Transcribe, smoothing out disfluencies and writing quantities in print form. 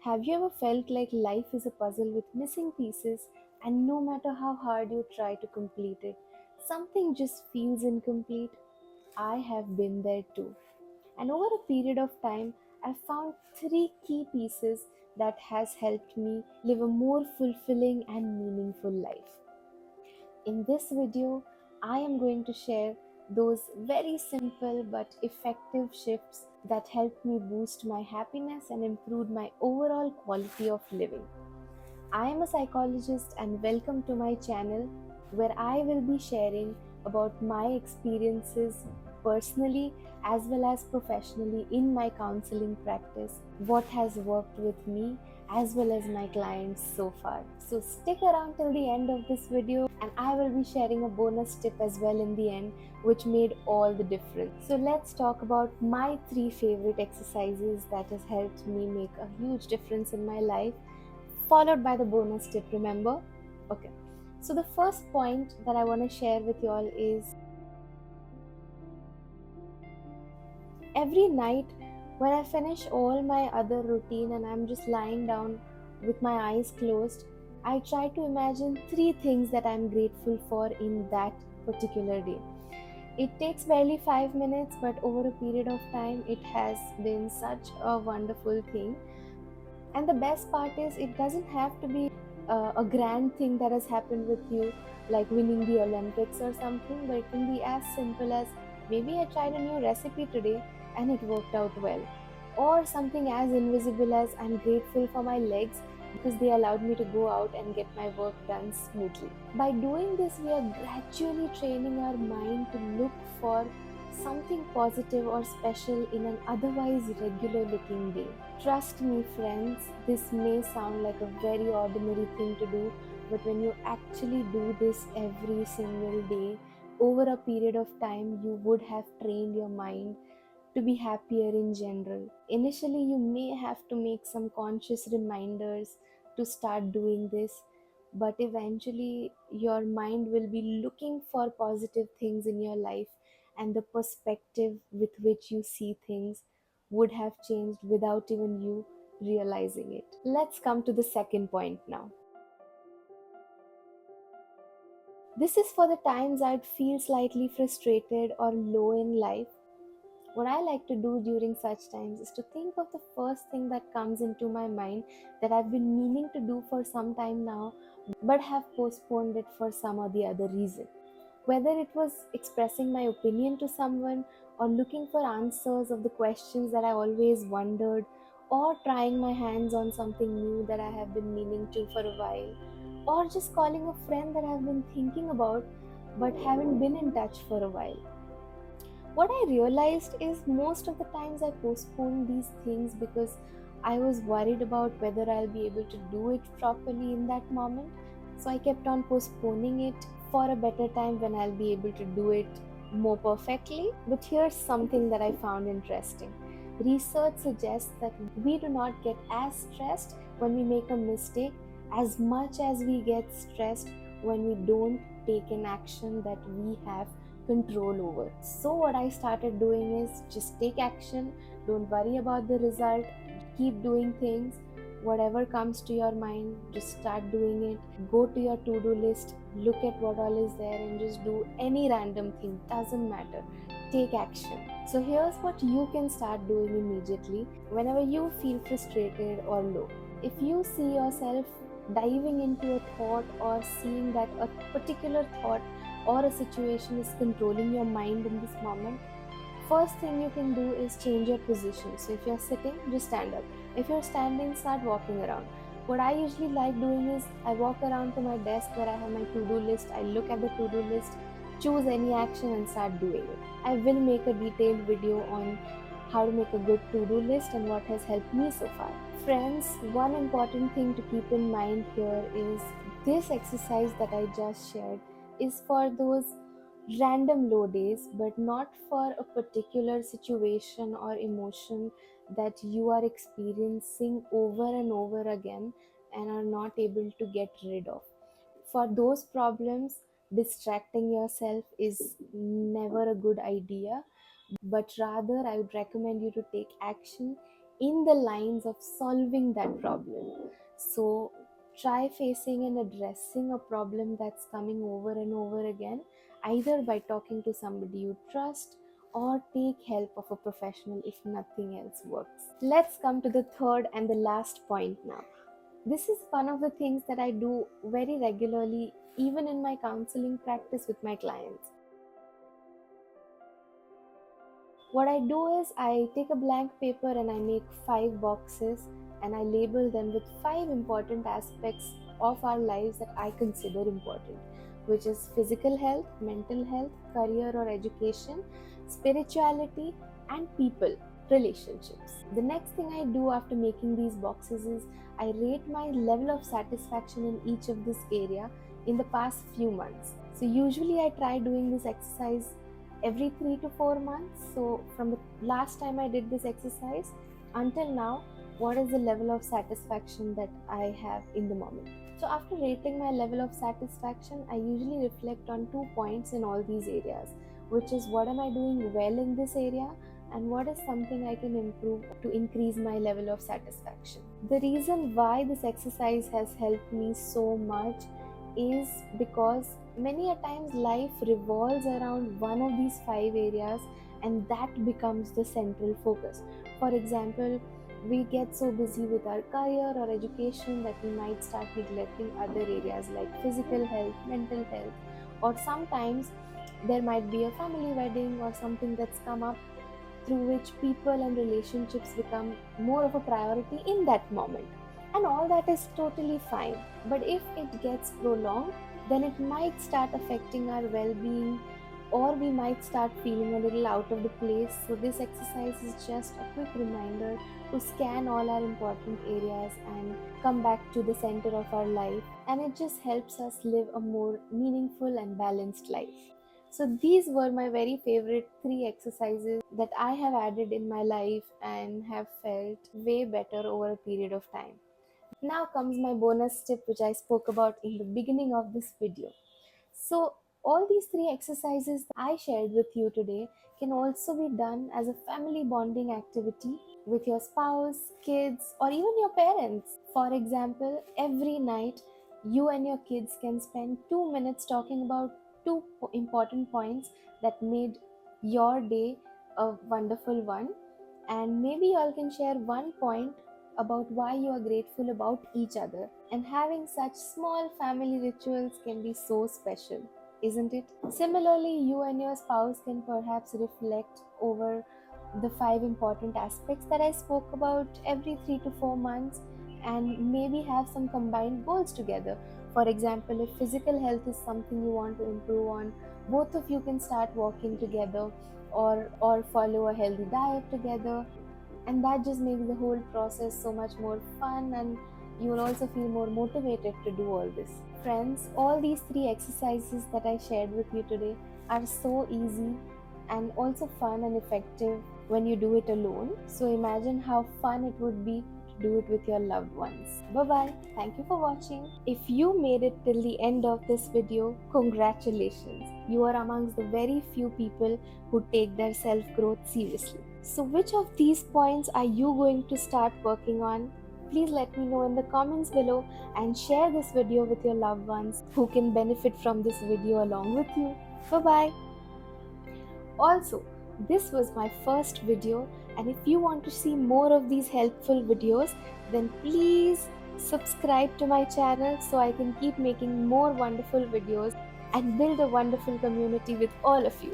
Have you ever felt like life is a puzzle with missing pieces, and no matter how hard you try to complete it, something just feels incomplete? I have been there too. And over a period of time, I found three key pieces that has helped me live a more fulfilling and meaningful life. In this video, I am going to share those very simple but effective shifts that helped me boost my happiness and improved my overall quality of living. I am a psychologist and welcome to my channel where I will be sharing about my experiences personally as well as professionally in my counseling practice, what has worked with me as well as my clients so far. So stick around till the end of this video and I will be sharing a bonus tip as well in the end which made all the difference. So let's talk about my three favorite exercises that has helped me make a huge difference in my life, followed by the bonus tip, remember? Okay. So the first point that I want to share with you all is every night when I finish all my other routine and I'm just lying down with my eyes closed, I try to imagine three things that I'm grateful for in that particular day. It takes barely 5 minutes, but over a period of time, it has been such a wonderful thing. And the best part is, it doesn't have to be a grand thing that has happened with you, like winning the Olympics or something, but it can be as simple as maybe I tried a new recipe today and it worked out well. Or something as invisible as I'm grateful for my legs because they allowed me to go out and get my work done smoothly. By doing this, we are gradually training our mind to look for something positive or special in an otherwise regular looking day. Trust me, friends, this may sound like a very ordinary thing to do, but when you actually do this every single day, over a period of time, you would have trained your mind to be happier in general. Initially, you may have to make some conscious reminders to start doing this, but eventually, your mind will be looking for positive things in your life, and the perspective with which you see things would have changed without even you realizing it. Let's come to the second point now. This is for the times I'd feel slightly frustrated or low in life. What I like to do during such times is to think of the first thing that comes into my mind that I've been meaning to do for some time now, but have postponed it for some or the other reason. Whether it was expressing my opinion to someone, or looking for answers of the questions that I always wondered, or trying my hands on something new that I have been meaning to for a while, or just calling a friend that I've been thinking about but haven't been in touch for a while. What I realized is most of the times I postponed these things because I was worried about whether I'll be able to do it properly in that moment. So I kept on postponing it for a better time when I'll be able to do it more perfectly. But here's something that I found interesting. Research suggests that we do not get as stressed when we make a mistake as much as we get stressed when we don't take an action that we have control over. So, what I started doing is just take action, don't worry about the result, keep doing things. Whatever comes to your mind, just start doing it. Go to your to do list, look at what all is there, and just do any random thing, doesn't matter. Take action. So, here's what you can start doing immediately whenever you feel frustrated or low. If you see yourself diving into a thought or seeing that a particular thought or a situation is controlling your mind in this moment, first thing you can do is change your position. So if you're sitting, just stand up. If you're standing, start walking around. What I usually like doing is I walk around to my desk where I have my to-do list. I look at the to-do list, choose any action and start doing it. I will make a detailed video on how to make a good to-do list and what has helped me so far. Friends, one important thing to keep in mind here is this exercise that I just shared is for those random low days, but not for a particular situation or emotion that you are experiencing over and over again and are not able to get rid of. For those problems, distracting yourself is never a good idea, but rather I would recommend you to take action in the lines of solving that problem. So try facing and addressing a problem that's coming over and over again, either by talking to somebody you trust or take help of a professional if nothing else works. Let's come to the third and the last point now. This is one of the things that I do very regularly, even in my counseling practice with my clients. What I do is I take a blank paper and I make 5 boxes and I label them with 5 important aspects of our lives that I consider important, which is physical health, mental health, career or education, spirituality, and people, relationships. The next thing I do after making these boxes is I rate my level of satisfaction in each of this area in the past few months. So usually I try doing this exercise every 3 to 4 months. So, from the last time I did this exercise until now, what is the level of satisfaction that I have in the moment? So, after rating my level of satisfaction, I usually reflect on 2 points in all these areas, which is what am I doing well in this area and what is something I can improve to increase my level of satisfaction. The reason why this exercise has helped me so much is because many a times life revolves around one of these 5 areas and that becomes the central focus. For example, we get so busy with our career or education that we might start neglecting other areas like physical health, mental health, or sometimes there might be a family wedding or something that's come up through which people and relationships become more of a priority in that moment. And all that is totally fine. But if it gets prolonged, then it might start affecting our well being, or we might start feeling a little out of the place. So, this exercise is just a quick reminder to scan all our important areas and come back to the center of our life. And it just helps us live a more meaningful and balanced life. So, these were my very favorite 3 exercises that I have added in my life and have felt way better over a period of time. Now comes my bonus tip, which I spoke about in the beginning of this video. So, all these 3 exercises I shared with you today can also be done as a family bonding activity with your spouse, kids, or even your parents. For example, every night you and your kids can spend 2 minutes talking about important points that made your day a wonderful one, and maybe you all can share one point about why you are grateful about each other. And having such small family rituals can be so special, isn't it? Similarly, you and your spouse can perhaps reflect over the 5 important aspects that I spoke about every 3 to 4 months and maybe have some combined goals together. For example, if physical health is something you want to improve on, both of you can start walking together or follow a healthy diet together, and that just makes the whole process so much more fun, and you will also feel more motivated to do all this. Friends, all these 3 exercises that I shared with you today are so easy and also fun and effective when you do it alone. So imagine how fun it would be to do it with your loved ones. Bye bye. Thank you for watching. If you made it till the end of this video, congratulations. You are amongst the very few people who take their self-growth seriously. So which of these points are you going to start working on? Please let me know in the comments below and share this video with your loved ones who can benefit from this video along with you. Bye bye. Also, this was my first video, and if you want to see more of these helpful videos, then please subscribe to my channel so I can keep making more wonderful videos and build a wonderful community with all of you.